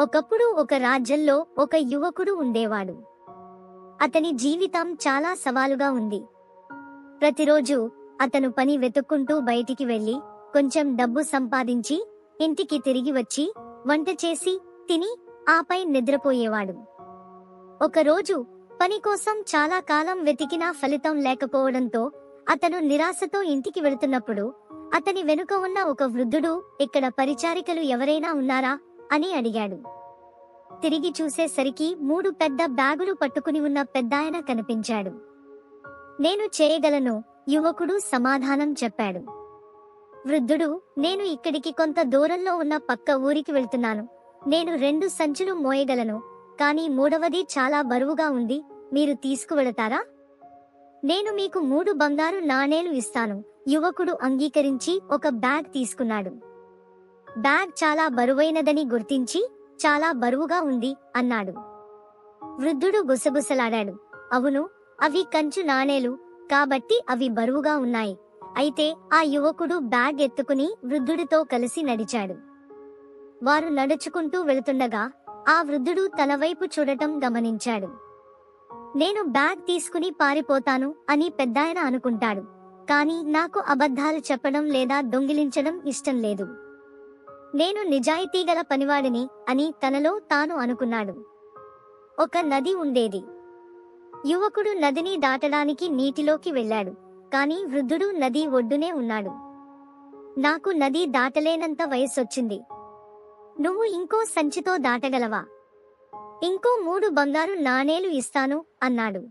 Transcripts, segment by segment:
ఒకప్పుడు ఒక రాజ్యంలో ఒక యువకుడు ఉండేవాడు. అతని జీవితం చాలా సవాలుగా ఉంది. ప్రతిరోజు అతను పని వెతుక్కుంటూ బయటికి వెళ్లి కొంచెం డబ్బు సంపాదించి ఇంటికి తిరిగి వచ్చి వంట చేసి తిని ఆపై నిద్రపోయేవాడు. ఒకరోజు పని కోసం చాలా కాలం వెతికినా ఫలితం లేకపోవడంతో అతను నిరాశతో ఇంటికి వెళుతున్నప్పుడు అతని వెనుక ఉన్న ఒక వృద్ధుడు, ఇక్కడ పరిచారికలు ఎవరైనా ఉన్నారా అని అడిగాడు. తిరిగి చూసేసరికి 3 పెద్ద బ్యాగులు పట్టుకుని ఉన్న పెద్దాయన కనిపించాడు. నేను చేయగలను, యువకుడు సమాధానం చెప్పాడు. వృద్ధుడు, నేను ఇక్కడికి కొంత దూరంలో ఉన్న పక్క ఊరికి వెళ్తున్నాను. నేను 2 సంచులు మోయగలను, కానీ 3వది చాలా బరువుగా ఉంది, మీరు తీసుకువెళతారా? నేను మీకు 3 బంగారు నాణేలు ఇస్తాను. యువకుడు అంగీకరించి ఒక బ్యాగ్ తీసుకున్నాడు. బ్యాగ్ చాలా బరువైనదని గుర్తించి, చాలా బరువుగా ఉంది అన్నాడు. వృద్ధుడు గుసగుసలాడాడు. అవును, అవి కంచు నాణేలు, కాబట్టి అవి బరువుగా ఉన్నాయి. అయితే ఆ యువకుడు బ్యాగ్ ఎత్తుకుని వృద్ధుడితో కలిసి నడిచాడు. వారు నడుచుకుంటూ వెళుతుండగా ఆ వృద్ధుడు తన వైపు చూడటం గమనించాడు. నేను బ్యాగ్ తీసుకుని పారిపోతాను అని పెద్దాయన అనుకుంటాడు, కానీ నాకు అబద్ధాలు చెప్పడం లేదా దొంగిలించడం ఇష్టం లేదు. నేను నిజాయితీగల పనివాడిని అని తనలో తాను అనుకున్నాడు. ఒక నది ఉండేది. యువకుడు నదిని దాటడానికి నీటిలోకి వెళ్ళాడు, కానీ వృద్ధుడు నది ఒడ్డునే ఉన్నాడు. నాకు నది దాటలేనంత వయసొచ్చింది. నువ్వు ఇంకో సంచితో దాటగలవా? ఇంకో 3 బంగారు నాణేలు ఇస్తాను అన్నాడు.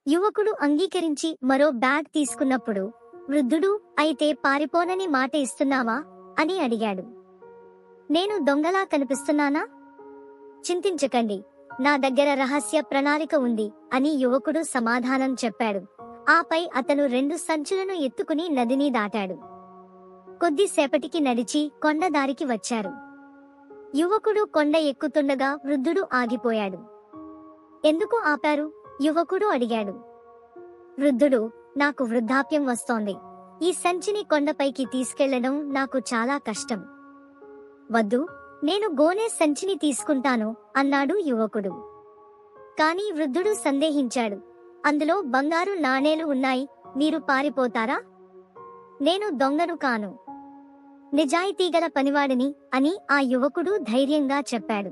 యువకుడు అంగీకరించి మరో బ్యాగ్ తీసుకున్నప్పుడు వృద్ధుడు, అయితే పారిపోనని మాట ఇస్తున్నావా అని అడిగాడు. నేను దొంగలా కనిపిస్తున్నానా? చింతించకండి, నా దగ్గర రహస్య ప్రణాళిక ఉంది అని యువకుడు సమాధానం చెప్పాడు. ఆపై అతను 2 సంచులను ఎత్తుకుని నదిని దాటాడు. కొద్దిసేపటికి నడిచి కొండదారికి వచ్చారు. యువకుడు కొండ ఎక్కుతుండగా వృద్ధుడు ఆగిపోయాడు. ఎందుకు ఆపారు? యువకుడు అడిగాడు. వృద్ధుడు, నాకు వృద్ధాప్యం వస్తోంది. ఈ సంచిని కొండపైకి తీసుకెళ్లడం నాకు చాలా కష్టం. వద్దు, నేను గోనె సంచిని తీసుకుంటాను అన్నాడు యువకుడు. కాని వృద్ధుడు సందేహించాడు. అందులో బంగారు నాణేలు ఉన్నాయి, మీరు పారిపోతారా? నేను దొంగను కాను, నిజాయితీగల పనివాడిని అని ఆ యువకుడు ధైర్యంగా చెప్పాడు.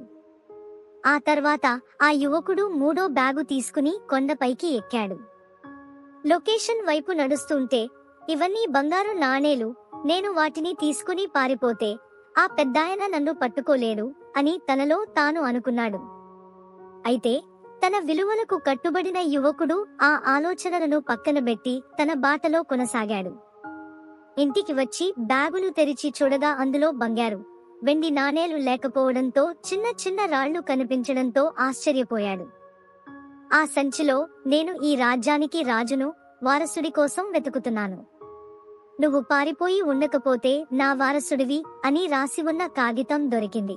ఆ తర్వాత ఆ యువకుడు 3వ బ్యాగు తీసుకుని కొండపైకి ఎక్కాడు. లొకేషన్ వైపు నడుస్తుంటే, ఇవన్నీ బంగారు నాణేలు, నేను వాటిని తీసుకుని పారిపోతే ఆ పెద్దాయన నన్ను పట్టుకోలేడు అని తనలో తాను అనుకున్నాడు. అయితే తన విలువలకు కట్టుబడిన యువకుడు ఆ ఆలోచనలను పక్కనబెట్టి తన బాటలో కొనసాగాడు. ఇంటికి వచ్చి బ్యాగులు తెరిచి చూడగా అందులో బంగారు, వెండి నాణేలు లేకపోవడంతో చిన్న చిన్న రాళ్లు కనిపించడంతో ఆశ్చర్యపోయాడు. ఆ సంచిలో, నేను ఈ రాజ్యానికి రాజును, వారసుడి కోసం వెతుకుతున్నాను. నువ్వు పారిపోయి ఉండకపోతే నా వారసుడివి అని రాసి ఉన్న కాగితం దొరికింది.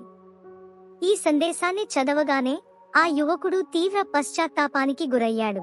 ఈ సందేశాన్ని చదవగానే ఆ యువకుడు తీవ్ర పశ్చాత్తాపానికి గురయ్యాడు.